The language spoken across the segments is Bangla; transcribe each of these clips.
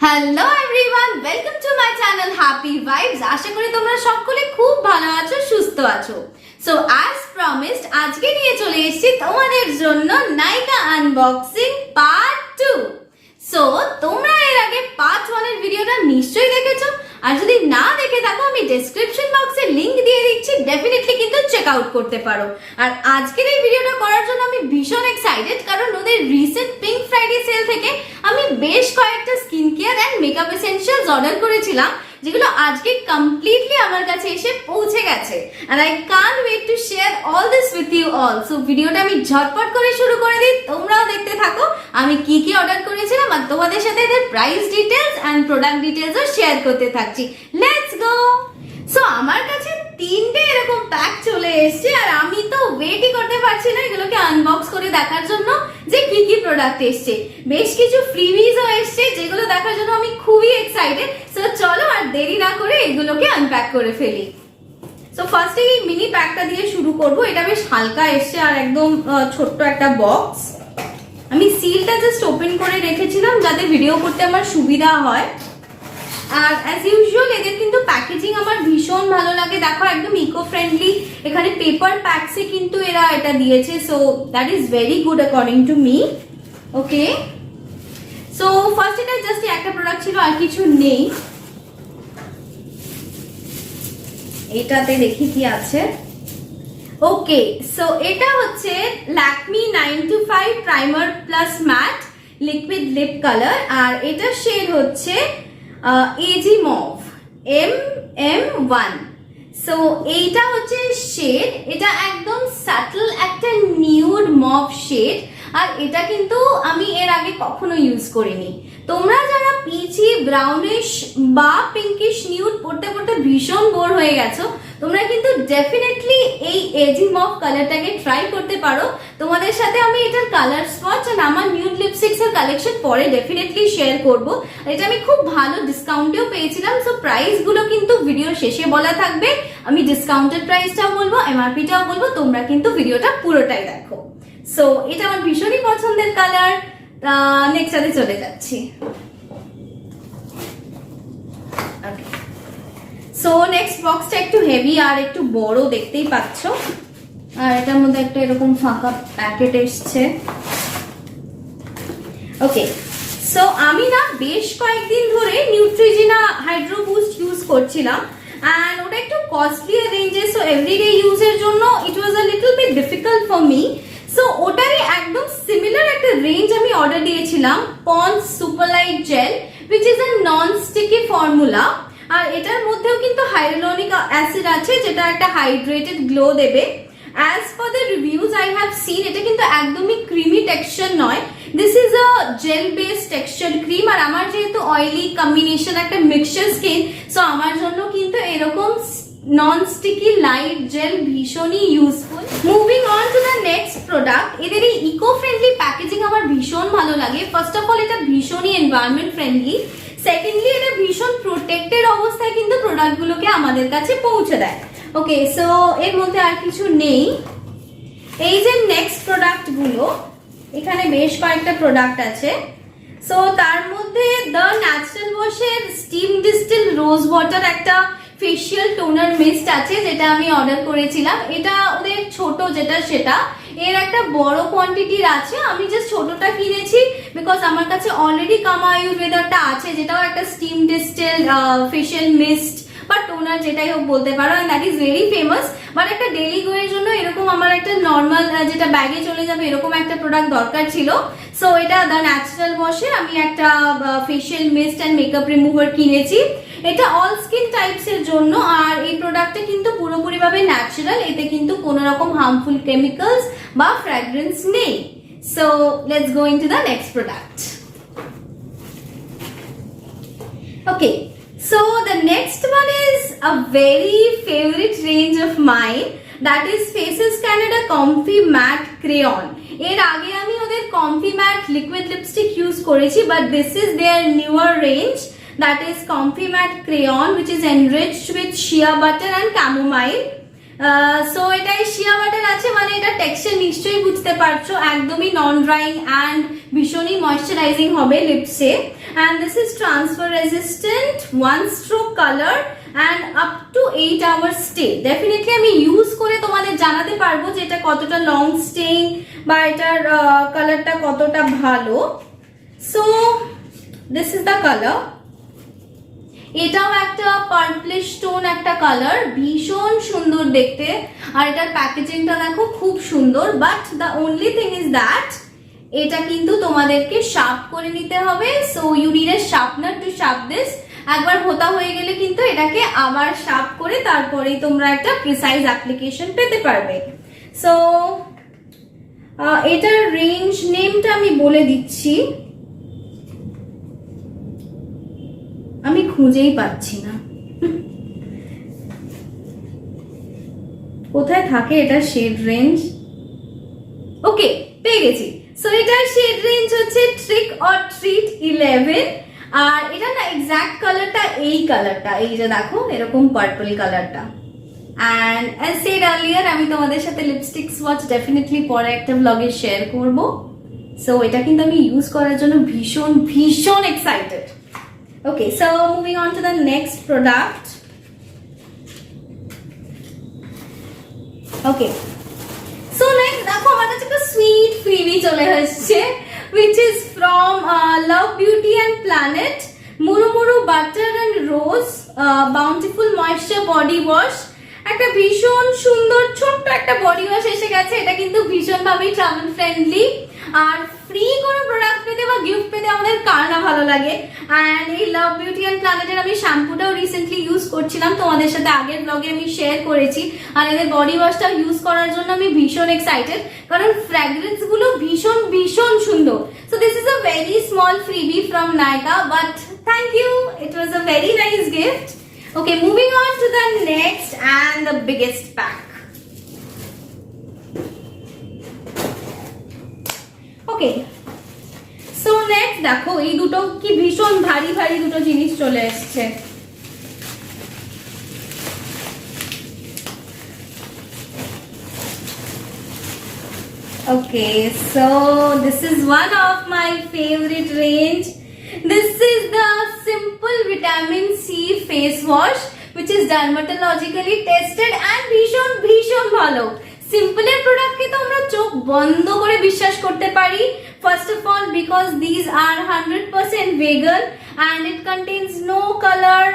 Hello everyone, welcome to my channel happy vibes. আশা করি তোমরা সকলে খুব ভালো আছো, সুস্থ আছো। সো অ্যাজ প্রমিসড আজকে নিয়ে চলে এসেছি তোমাদের জন্য নায়িকা আনবক্সিং পার্ট 2। সো তোমরা এর আগে পার্ট 1 এর ভিডিওটা নিশ্চয়ই দেখেছো, আর যদি না দেখে থাকো আমি ডেসক্রিপশন বক্সে লিংক দিয়ে দিচ্ছি, ডেফিনেটলি কিন্তু চেক আউট করতে পারো। আর আজকের এই ভিডিওটা করার জন্য আমি ভীষণ এক্সাইটেড, কারণ ওদের রিসেন্ট পিঙ্ক ফ্রাইডে সেল থেকে আমি বেশ কয়েকটা skin care and makeup essentials order করেছিলাম, যেগুলো আজকে কমপ্লিটলি আমার কাছে এসে পৌঁছে গেছে। and I can't wait to share all this with you all. so ভিডিওটা আমি ঝটপট করে শুরু করে দিই, তোমরাও দেখতে থাকো আমি কি কি অর্ডার করেছিলাম, আর তোমাদের সাথে এদের প্রাইস ডিটেইলস এন্ড প্রোডাক্ট ডিটেইলসও শেয়ার করতে থাকছি। Let's go. সো আমার কাছে তিনটে এরকম প্যাক চলে এসেছে, আর আমি তো ওয়েটই করতে পারছি না এগুলোকে আনবক্স করে দেখার জন্য যে কি কি প্রোডাক্ট এসেছে। বেশ কিছু ফ্রিবিজও এসেছে, যেগুলো দেখার জন্য আমি খুবই এক্সাইটেড। সো চলো আর দেরি না করে এগুলোকে আনপ্যাক করে ফেলি। সো ফার্স্টে এই মিনি প্যাকটা দিয়ে শুরু করব। এটা বেশ হালকা এসেছে আর একদম ছোট্ট একটা বক্স। আমি সিলটা জাস্ট ওপেন করে রেখেছিলাম যাতে ভিডিও করতে আমার সুবিধা হয়। আর অ্যাজ ইউজুয়াল এদের কিন্তু প্যাকেজিং আমার ভীষণ ভালো লাগে, দেখো একদম ইকো ফ্রেন্ডলি। এখানে পেপার প্যাকসে কিন্তু এরা এটা দিয়েছে, so that is very good according to me. Okay, so first এটা জাস্ট একটা প্রোডাক্ট ছিল, আর কিছু নেই। এটাতে দেখি কি আছে। ওকে, সো এটা হচ্ছে Lakme 925 primer plus matte liquid lip colour, আর এটা শেড হচ্ছে এজি মভ MM1। সো এইটা হচ্ছে শেড, এটা একদম সাটল একটা নিউড মভ শেড, আর এটা কিন্তু আমি এর আগে কখনো ইউজ করিনি। তোমরা যারা পিচি ব্রাউনিশ বা পিঙ্কিশ নিউড পড়তে পড়তে ভীষণ বোর হয়ে গেছো, তোমরা কিন্তু ডেফিনেটলি এই এজি মভ কালারটাকে ট্রাই করতে পারো। তোমাদের সাথে আমি এটার কালার স্পটস আর আমার নিউড লিপস্টিক্স এর কালেকশন পরে ডেফিনেটলি শেয়ার করব। এটা আমি খুব ভালো ডিসকাউন্টেও পেয়েছিলাম। সো প্রাইস গুলো কিন্তু ভিডিও শেষে বলা থাকবে, আমি ডিসকাউন্টেড প্রাইসটাও বলবো, এমআরপিটাও বলবো, তোমরা কিন্তু ভিডিওটা পুরোটাই দেখো। সো এটা আমার ভীষণই পছন্দের কালার। নেক্সট সাথে চলে যাচ্ছি। সো নেক্সট বক্সটা একটু হেভি আর একটু বড়, দেখতেই পাচ্ছ। আর এটার মধ্যে একটা এরকম ফাঁকা প্যাকেট এসছে। ওকে, সো আমি না বেশ কয়েকদিন ধরে নিউট্রিজিনা হাইড্রো বুস্ট ইউজ করছিলাম, and ওটা একটু কস্টলি রেঞ্জে, সো এভরিডে ইউজের জন্য it was a little bit difficult for me. So ওটারই একদম সিমিলার একটা রেঞ্জ আমি অর্ডার দিয়েছিলাম, Pond's super light gel, which is a non sticky formula. আর এটার মধ্যেও কিন্তু হাইলুরোনিক অ্যাসিড আছে, যেটা একটা হাইড্রেটেড গ্লো দেবে। As for the reviews I have seen, এটা কিন্তু একদমই ক্রিমি টেক্সচার নয়, this is a gel based texture cream. আর আমার যেহেতু অয়েলি কম্বিনেশন একটা মিক্সচার স্কিন, সো আমার জন্য কিন্তু এরকম নন স্টিকি লাইট জেল ভীষণই useful. Moving on to the next product. এদের এই ইকো ফ্রেন্ডলি প্যাকেজিং আমার ভীষণ ভালো লাগে। ফার্স্ট অফ অল এটা ভীষণই এনভায়রনমেন্ট ফ্রেন্ডলি, সেকেন্ডলি এটা ভীষণ প্রোটেক্টেড অবস্থায় কিন্তু প্রোডাক্ট গুলোকে আমাদের কাছে পৌঁছে দেয়। ওকে, সো এর মধ্যে আর কিছু নেই। এই যে নেক্সট প্রোডাক্ট গুলো, এখানে বেশ কয়েকটা প্রোডাক্ট আছে। সো তার মধ্যে দ্য ন্যাচারাল ওয়াশের স্টিম ডিস্টিল রোজ ওয়াটার একটা ফেশিয়াল টোনার মিস্ট আছে, যেটা আমি অর্ডার করেছিলাম। এটা ওদের ছোট যেটা, সেটা এর একটা বড় কোয়ান্টিটির আছে। আমি জাস্ট ছোটটা কিনেছি বিকজ আমার কাছে অলরেডি কামা আয়ুর্বেদারটা আছে, যেটাও একটা স্টিম ডিস্টিল ফেশিয়াল মিস্ট বা টোনার যেটাই হোক বলতে পারো, and that is very famous. But একটা ডেইলি গোয়ের জন্য এরকম আমার একটা নর্মাল যেটা ব্যাগে চলে যাবে এরকম একটা প্রোডাক্ট দরকার ছিল। সো এটা দ্য ন্যাচারাল ওয়াশে আমি একটা facial mist and makeup remover কিনেছি। এটা অল স্কিন টাইপস এর জন্য, আর এই প্রোডাক্টটা কিন্তু পুরোপুরি ভাবে ন্যাচারাল, এতে কিন্তু কোনো রকম হার্মফুল কেমিক্যালস বা ফ্র্যাগ্রেন্স নেই। So let's go into the next product. Okay, so the next one is a very favorite range of mine, that is Faces Canada Comfy Matte Crayon. এর আগে আমি ওদের Comfy Matte liquid lipstick use করেছি, but this is their newer range, that is Comfy Matte Crayon, which is enriched with shea butter and chamomile. So এটা শিয়া বাটার আছে, মানে এটা টেক্সচার নিশ্চয়ই বুঝতে পারছো, একদমই নন ড্রাইং অ্যান্ড ভীষণই ময়শ্চারাইজিং হবে লিপসে। And this is transfer resistant, one stroke colour and up to 8 hour stay. Definitely আমি ইউজ করে তোমাদের জানাতে পারবো যে এটা কতটা লং স্টেইং বা এটার কালারটা কতটা ভালো। So this is the colour. এটাও একটা পার্পলিশ টোন একটা কালার, ভীষণ সুন্দর দেখতে। আর এটার প্যাকেজিংটা দেখো খুব সুন্দর, but the only thing is that এটা কিন্তু তোমাদেরকে শার্প করে নিতে হবে। So you need a sharpener to sharp this. একবার ভোতা হয়ে গেলে কিন্তু এটাকে আবার শার্প করে তারপরেই তোমরা একটা প্রিসাইজ অ্যাপ্লিকেশন পেতে পারবে। সো এটার রেঞ্জ নেমটা আমি বলে দিচ্ছি, আমি খুঁজেই পাচ্ছি না কোথায় থাকে এটা শেড রেঞ্জ। ওকে, পেয়ে গেছি। সো এটার শেড রেঞ্জ হচ্ছে ট্রিক অর ট্রিট 11। আর এটা না এক্সাক্ট কালারটা এই কালারটা, এই যে দেখো এরকম পার্পল কালারটা। অ্যান্ড অ্যাজ সেড আর্লিয়ার আমি তোমাদের সাথে লিপস্টিক সোয়াচ ডেফিনেটলি পরে একটা ব্লগে শেয়ার করব। সো এটা কিন্তু আমি ইউজ করার জন্য ভীষণ ভীষণ excited. Okay, so moving on to the next product. Okay, so next দেখো আমার কাছে একটা সুইট ফ্রিবি চলে আসছে, which is from Love Beauty and Planet murumuru butter and rose bountiful moisture body wash. একটা ভীষণ সুন্দর ছোট্ট একটা বডি ওয়াশ এসে গেছে। এটা কিন্তু ভীষণভাবেই ট্রাভেল ফ্রেন্ডলি। আর ফ্রি কোনো প্রোডাক্ট পেতে বা গিফট পেতে আমাদের কার না ভালো লাগে। অ্যান্ড এই লাভ বিউটি অ্যান্ড প্ল্যানেটের আমি শ্যাম্পুটাও রিসেন্টলি ইউজ করছিলাম, তোমাদের সাথে আগের ব্লগে আমি শেয়ার করেছি। আর এদের বডি ওয়াশটা ইউজ করার জন্য আমি ভীষণ এক্সাইটেড, কারণ ফ্র্যাগ্রেন্স গুলো ভীষণ ভীষণ সুন্দর। So this is a very small freebie from Nykaa, but thank you, it was a very nice gift. Okay, moving on to the next and the biggest pack. Okay, so next দেখো এই দুটো কি ভীষণ ভারী ভারী দুটো জিনিস চলে এসেছে। Okay, so this is one of my favorite range. This is the Simple Vitamin C face wash, which is dermatologically tested and ভীষণ ভীষণ ভালো। সিম্পল এর প্রোডাক্ট কে তো আমরা চোখ বন্ধ করে বিশ্বাস করতে পারি। First of all, because these are 100% vegan and it contains no color,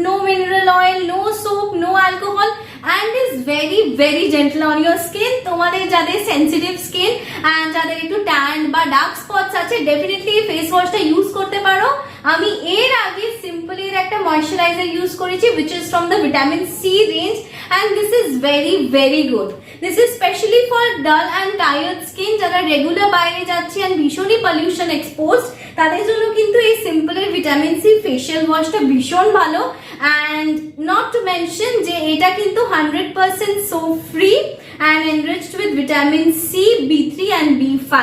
no mineral oil, no soap, no alcohol and is very very gentle on your skin. তোমাদের যাদের সেনসিটিভ স্কিন and যাদের একটু ট্যান বা ডার্ক স্পটস আছে, ডেফিনেটলি এই ফেস ওয়াশটা ইউজ করতে পারো। আমি এর আগে সিম্পল এর একটা ময়শ্চারাইজার ইউজ করেছি, which is from the vitamin C range and this is very very good. This is specially for dull and tired skin, যারা রেগুলার বাইরে যাচ্ছে and ভীষণই পলিউশন এক্সপোজড, তাদের জন্য কিন্তু এই সিম্পল এর ভিটামিন সি ফেশিয়াল ওয়াশটা ভীষণ ভালো। and not to mention যে এটা কিন্তু 100% soap free and enriched with vitamin C, B3 and B5,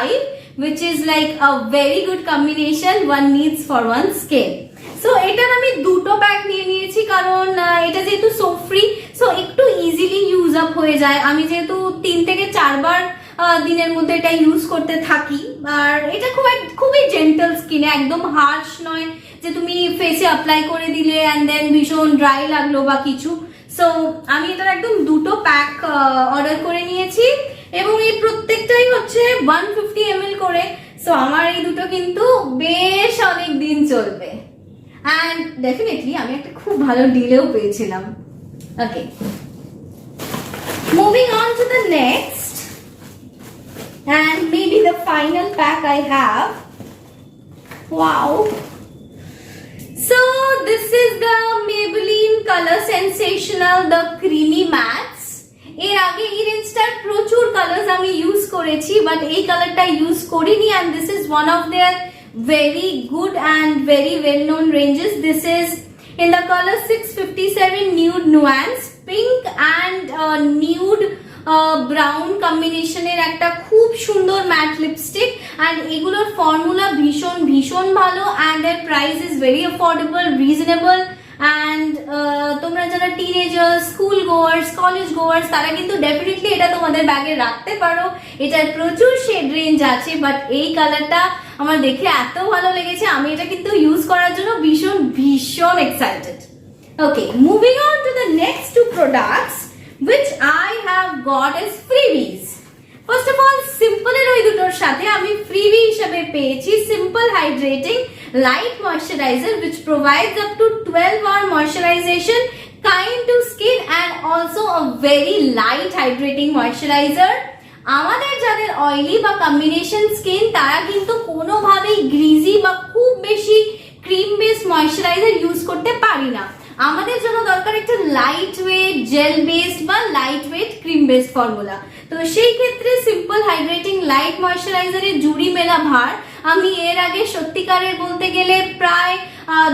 which is like a very good combination one needs for one's skin. So এটার আমি দুটো প্যাক নিয়ে নিয়েছি, কারণ এটা যেহেতু সোপ ফ্রি, সো একটু ইজিলি ইউজ আপ হয়ে যায়। আমি যেহেতু 3 থেকে 4 বার দিনের মধ্যে এটা ইউজ করতে থাকি। আর এটা খুবই জেন্টল স্কিনে, একদম হার্শ নয় যে তুমি ফেসে অ্যাপ্লাই করে দিলে অ্যান্ড দেন ভীষণ ড্রাই লাগলো বা কিছু। সো আমি এটার একদম দুটো প্যাক অর্ডার করে নিয়েছি এবং এই প্রত্যেকটাই হচ্ছে 150 ml করে। সো আমার এই দুটো কিন্তু বেশ অনেক দিন চলবে and definitely আমি একটা খুব ভালো ডিলেও পেয়েছিলাম। Okay, moving on to the next and maybe the final pack I have. Wow, so this is the Maybelline Color Sensational the Creamy Mattes. এর আগে এই রেঞ্জটার প্রচুর কালার্স আমি ইউজ করেছি, বাট এই কালারটা ইউজ করিনি and this is one of their very good and very well known ranges. This is in the color 657 nude nuance, pink and nude brown combination এর একটা খুব সুন্দর ম্যাট লিপস্টিক। and এগুলোর ফর্মুলা ভীষণ ভীষণ ভালো and their price is very affordable, reasonable and তোমরা যারা teenagers, school goers, college goers, তারা কিন্তু ডেফিনেটলি এটা তোমাদের ব্যাগে রাখতে পারো। এটার প্রচুর শেড রেঞ্জ আছে, বাট এই কালারটা আমার দেখে এত ভালো লেগেছে, আমি এটা কিন্তু ইউজ করার জন্য ভীষণ ভীষণ excited. Okay, moving on to the next two products which I have got as freebies. First of all, simple এর ওই দুটোর সাথে আমি freebie হিসেবে পেয়েছি simple hydrating light moisturizer which provides up to 12-hour moisturization kind to skin and also a very light hydrating moisturizer. আমাদের যাদের অয়েলি বা কম্বিনেশন স্কিন তারা কিন্তু কোনোভাবেই গ্রিজি বা খুব বেশি ক্রিম বেসড ময়শ্চারাইজার ইউজ করতে পারি না। আমাদের জন্য দরকার একটা লাইট ওয়েট জেল বেসড বা light weight cream based formula. তো সেই ক্ষেত্রে সিম্পল হাইড্রেটিং লাইট ময়শ্চারাইজারের জুড়ি মেলা ভার। আমি এর আগে সত্যিকারের বলতে গেলে প্রায়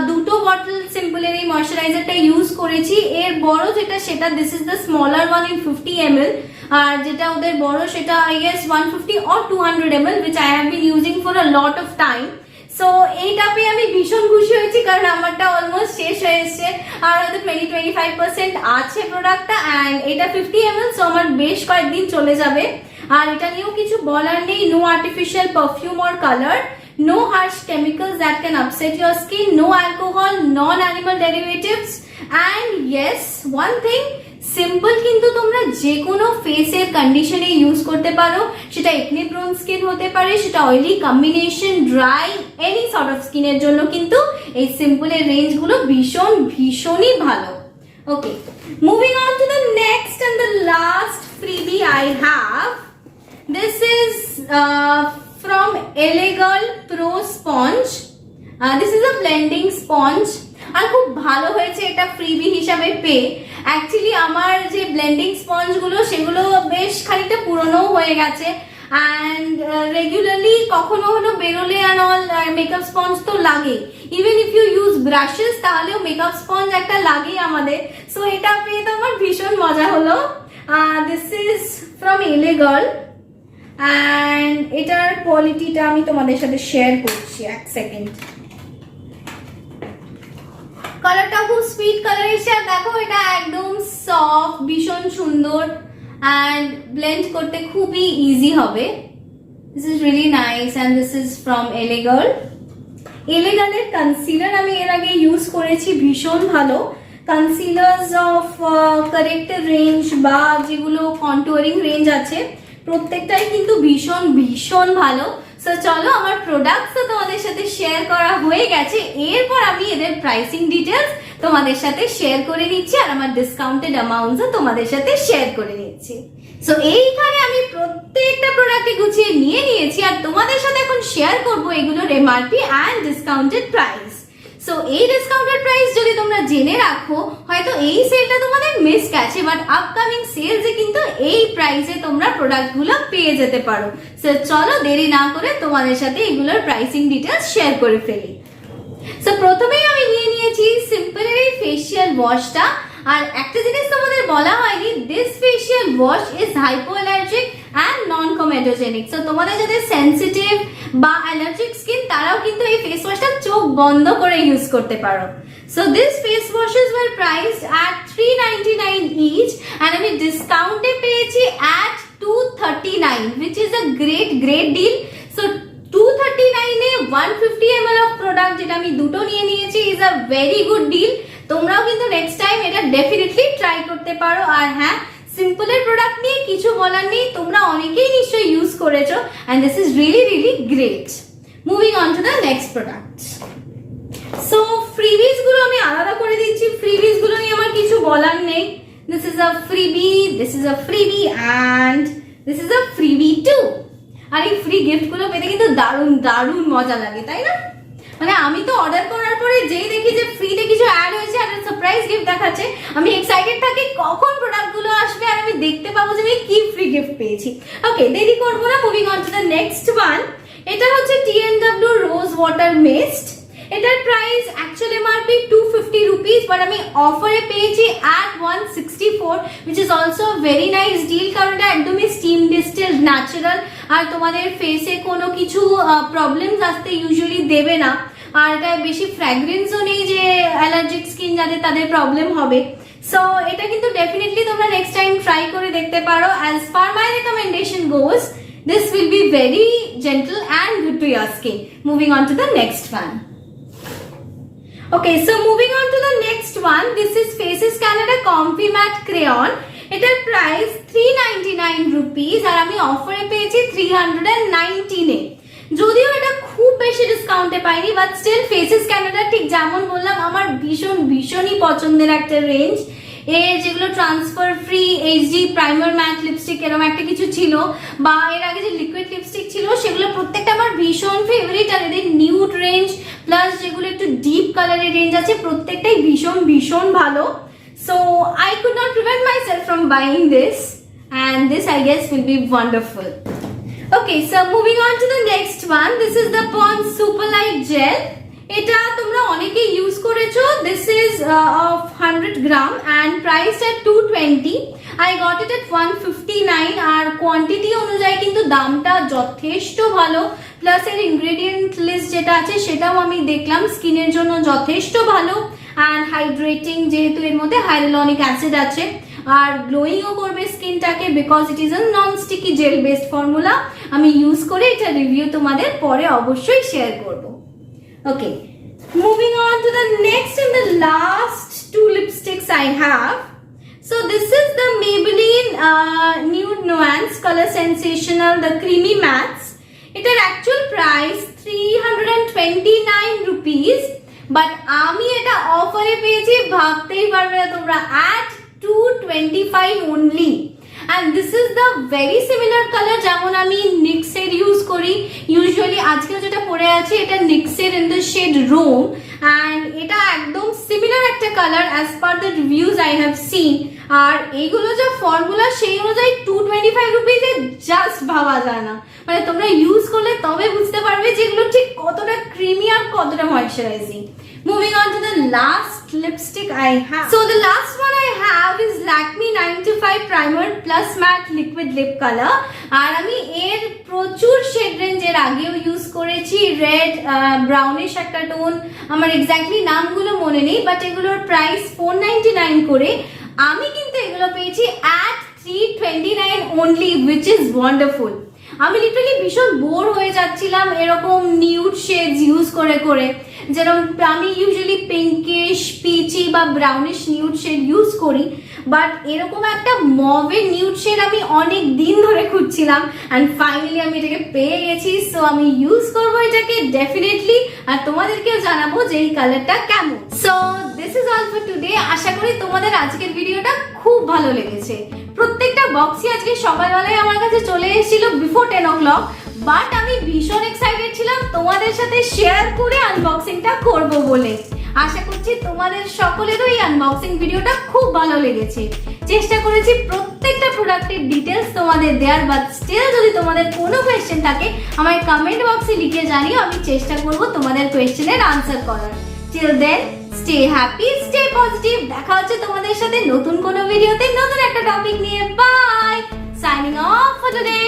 2 বটল সিম্পলের এই ময়শ্চারাইজারটা ইউজ করেছি। এর বড় যেটা সেটা this is the smaller one in 50 ml, আর যেটা ওদের বড় সেটা I guess 150 or 200 ml which I have been using for a lot of time. So এইটা পেয়ে আমি ভীষণ খুশি হয়েছি, কারণ আমারটা অলমোস্ট শেষ হয়ে এসছে, আর হয়তো 20-25% আছে প্রোডাক্টটা, অ্যান্ড এটা 50 ml, সো আমার বেশ কয়েকদিন চলে যাবে। আর এটা নিয়েও কিছু বলার নেই, no artificial perfume or colour, no harsh chemicals that can upset your skin, no alcohol, non-animal derivatives, and yes, one thing, simple কিন্তু তোমরা যে কোনো ফেসের কন্ডিশনে ইউজ করতে পারো, সেটা একনি প্রোন স্কিন হতে পারে, সেটা oily combination, dry, any sort of স্কিনের জন্য কিন্তু এই সিম্পলের রেঞ্জগুলো ভীষণ ভীষণই ভালো। Okay, moving on to the next and the last freebie I have, this is from Elegol Pro Sponge. This is a blending sponge, আর খুব ভালো হয়েছে এটা ফ্রিবি হিসাবে পেয়ে। অ্যাকচুয়ালি আমার যে ব্লেন্ডিং স্পঞ্জ গুলো সেগুলো বেশ খানিকটা পুরনো হয়ে গেছে, অ্যান্ড রেগুলারলি কখনো কখনো বেরোলে অ্যান্ড অল মেকআপ স্পঞ্জ তো লাগে, even if you use brushes তাহলেও মেকআপ স্পঞ্জ একটা লাগে আমাদের। সো এটা পেয়ে তো আমার ভীষণ মজা হলো। This is from Elegol, and এটার কোয়ালিটিটা আমি তোমাদের সাথে শেয়ার করছি, এক সেকেন্ড। কালারটা খুব সুইট কালার এসে, দেখো এটা একদম সফট, ভীষণ সুন্দর, অ্যান্ড ব্লেন্ড করতে খুবই ইজি হবে। This is really nice, and this is from Elegol. Elegol-এর কনসিলার আমি এর আগে ইউজ করেছি, ভীষণ ভালো। কনসিলার্স অফ কারেক্টিভ রেঞ্জ বা যেগুলো কন্টুয়ারিং রেঞ্জ আছে প্রত্যেকটাই কিন্তু ভীষণ ভীষণ ভালো। সো চলো, আমার প্রোডাক্টস তো তোমাদের সাথে শেয়ার করা হয়ে গেছে, এরপর আমি এদের প্রাইসিং ডিটেলস তোমাদের সাথে শেয়ার করে নিচ্ছি, আর আমার ডিসকাউন্টেড অ্যামাউন্টস তোমাদের সাথে শেয়ার করে নিচ্ছি। সো এইখানে আমি প্রত্যেকটা প্রোডাক্টে গুছিয়ে নিয়ে নিয়েছি, আর তোমাদের সাথে এখন শেয়ার করবো এগুলোর MRP and discounted price. So এই ডিসকাউন্টেড প্রাইস যদি তোমরা জেনে রাখো, হয়তো এই সেলটা তোমাদের মিস গেছে, বাট আপকামিং সেলসে কিন্তু এই প্রাইসে তোমরা প্রোডাক্টগুলো পেয়ে যেতে পারো। সো চলো দেরি না করে তোমাদের সাথে এগুলোর প্রাইসিং ডিটেলস শেয়ার করে ফেলি। সো প্রথমেই আমি নিয়ে নিয়েছি সিম্পলের এই ফেশিয়াল ওয়াশটা, আর একটা জিনিস তোমাদের বলা হয়নি, this facial wash is hypoallergenic and non comedogenic. So তোমাদের যাদের সেন্সিটিভ বা অ্যালার্জিক স্কিন তারাও কিন্তু এই ফেস ওয়াশটা চোখ বন্ধ করে ইউজ করতে পারো। So this face washes were priced at 399 each, and আমি ডিসকাউন্টে পেয়েছি at 239, which is a great deal. So 239 A 150 ml of product, যেটা আমি দুটো নিয়ে নিয়েছি, is a very good deal. তোমরাও কিন্তু নেক্সট টাইম এটা ডেফিনেটলি ট্রাই করতে পারো। আর হ্যাঁ, সিম্পলের প্রোডাক্ট নিয়ে কিছু বলার নেই, তোমরা অনেকেই নিশ্চয়ই ইউজ করেছো, and this is really great. Moving on to the next product. So freebies গুলো আমি আলাদা করে দিচ্ছি, freebies গুলো নিয়ে আমার কিছু বলার নেই। This is a freebie, this is a freebie, and this is a freebie too. আর এই ফ্রি গিফট গুলো পেতে কিন্তু দারুণ মজা লাগে, তাই না? মানে আমি তো অর্ডার করার পরে যেই দেখি যে ফ্রিতে কিছু অ্যাড হয়েছে আর সারপ্রাইজ গিফট দেখাচ্ছে, আমি এক্সাইটেড থাকি কখন প্রোডাক্ট গুলো আসবে আর আমি দেখতে পাবো যে আমি কি ফ্রি গিফট পেয়েছি। ওকে, দেরি করবো না, moving on to the next one. এটা হচ্ছে TNW রোজ ওয়াটার মিস্ট। এটার price actual MRP 250 rupees, but আমি অফারে পেয়েছি at 164, which is also a very nice deal, কারণ এটা একদমই স্টিম ডিস্টিলড ন্যাচারাল, আর তোমাদের ফেসে কোনো কিছু প্রবলেমস আসতে ইউজুয়ালি দেবে না। আর এটা বেশি ফ্র্যাগ্রেন্সও নেই যে অ্যালার্জিক স্কিন যাদের তাদের প্রবলেম হবে। সো এটা কিন্তু ডেফিনেটলি তোমরা নেক্সট টাইম ট্রাই করে দেখতে পারো। As per my recommendation goes, this will be very gentle and good to your skin. Moving on to the next one. Okay, so moving on to the next one, this is Faces Canada Comfy Matte Crayon. এটার প্রাইস 399 রুপিস আর আমি অফারে পেয়েছি 319 এ। যদিও এটা খুব বেশি ডিসকাউন্টে পাইনি, বাট স্টিল ফেসেস ক্যানাডা ঠিক যেমন বললাম আমার ভীষণই পছন্দের একটা রেঞ্জ। এর যেগুলো transfer free HD primer mat lipstick এরকম একটা কিছু ছিল, বা এর আগে যে লিকুইড লিপস্টিক ছিল সেগুলো প্রত্যেকটা আমার ভীষণ ফেভারিট। আর এদের নিউড রেঞ্জ প্লাস যেগুলো একটু ডিপ কালারের রেঞ্জ আছে প্রত্যেকটাই ভীষণ ভালো। So I could not prevent myself from buying this, and this I guess will be wonderful. Okay, so moving on to the next one, this is the Pond's Super Light Gel. এটা তোমরা অনেকে ইউজ করেছো। This is of 100 gram and priced at 220. I got it at 159 আর কোয়ান্টিটি অনুযায়ী কিন্তু দামটা যথেষ্ট ভালো। প্লাস এর ইনগ্রেডিয়েন্ট লিস্ট যেটা আছে সেটাও আমি দেখলাম, স্কিনের জন্য যথেষ্ট ভালো and hydrating, যেহেতু এর মধ্যে hyaluronic acid আছে আর গ্লোয়িংও করবে স্কিনটাকে because it is a non sticky gel based formula. আমি ইউজ করে এটা রিভিউ তোমাদের পরে অবশ্যই শেয়ার করব। Okay, moving on to the next and the last two lipsticks I have. So this is the Maybelline Nude Nuance Color Sensational the Creamy Mattes. এটার অ্যাকচুয়াল প্রাইস 329 রুপিস, বাট আমি এটা অফারে পেয়েছি ভাবতেই পারবে না তোমরা, at 225 only. And this is the very similar color যেমন আমি নিক্সের ইউজ করি ইউজুয়ালি। আজকে যেটা পরে আছে এটা নিক্সের in the shade Rome, and এটা একদম সিমিলার একটা colour as per the reviews I have seen. আর এইগুলো যা ফর্মুলা সেই অনুযায়ী 225 রুপিসে জাস্ট ভাবা যায় না। মানে তোমরা ইউজ করলে তবে বুঝতে পারবে যে এগুলো ঠিক কতটা ক্রিমি আর কতটা moisturising. Moving on to the last lipstick I have. So the last one I have is Lakme 925 Primer Plus Matte Liquid Lip Color. আর আমি এর প্রচুর শেড রেঞ্জ এর আগেও ইউজ করেছি, রেড ব্রাউনিশ একটা টোন, আমার এক্স্যাক্টলি নামগুলো মনে নেই, বাট এগুলোর প্রাইস 499 করে। আমি কিন্তু এগুলো পেয়েছি at 329 only, which is wonderful. আমি লিটারালি ভীষণ বোর হয়ে যাচ্ছিলাম এরকম নিউড শেডস ইউজ করে, যেরকম আমি ইউজুয়ালি পিঙ্কিশ পিচি বা ব্রাউনিশ নিউড শেড ইউজ করি, বাট এরকম একটা মভের নিউড শেড আমি অনেক দিন ধরে খুঁজছিলাম অ্যান্ড ফাইনালি আমি এটাকে পেয়ে গেছি। সো আমি ইউজ করবো এটাকে ডেফিনেটলি, আর তোমাদেরকেও জানাবো যে এই কালারটা কেমন। So this is all for today. আশা করি তোমাদের আজকের ভিডিওটা খুব ভালো লেগেছে। প্রত্যেকটা বক্সই আজকে সকালবেলায় আমার কাছে চলে এসেছিল বিফোর 10 o'clock, বাট আমি ভীষণ এক্সাইটেড ছিলাম তোমাদের সাথে শেয়ার করে আনবক্সিংটা করব বলে। আশা করছি তোমাদের সকলেরও এই আনবক্সিং ভিডিওটা খুব ভালো লেগেছে। চেষ্টা করেছি প্রত্যেকটা প্রোডাক্টের ডিটেলস তোমাদের দেওয়ার, বাট স্টিল যদি তোমাদের কোনো কোয়েশ্চেন থাকে আমায় কমেন্ট বক্সে লিখে জানিও, আমি চেষ্টা করব তোমাদের কোয়েশ্চেনের আনসার করার। Till then stay happy, stay positive. দেখা হচ্ছে তোমাদের সাথে নতুন কোনো ভিডিওতে নতুন একটা টপিক নিয়ে। Bye, signing off for today.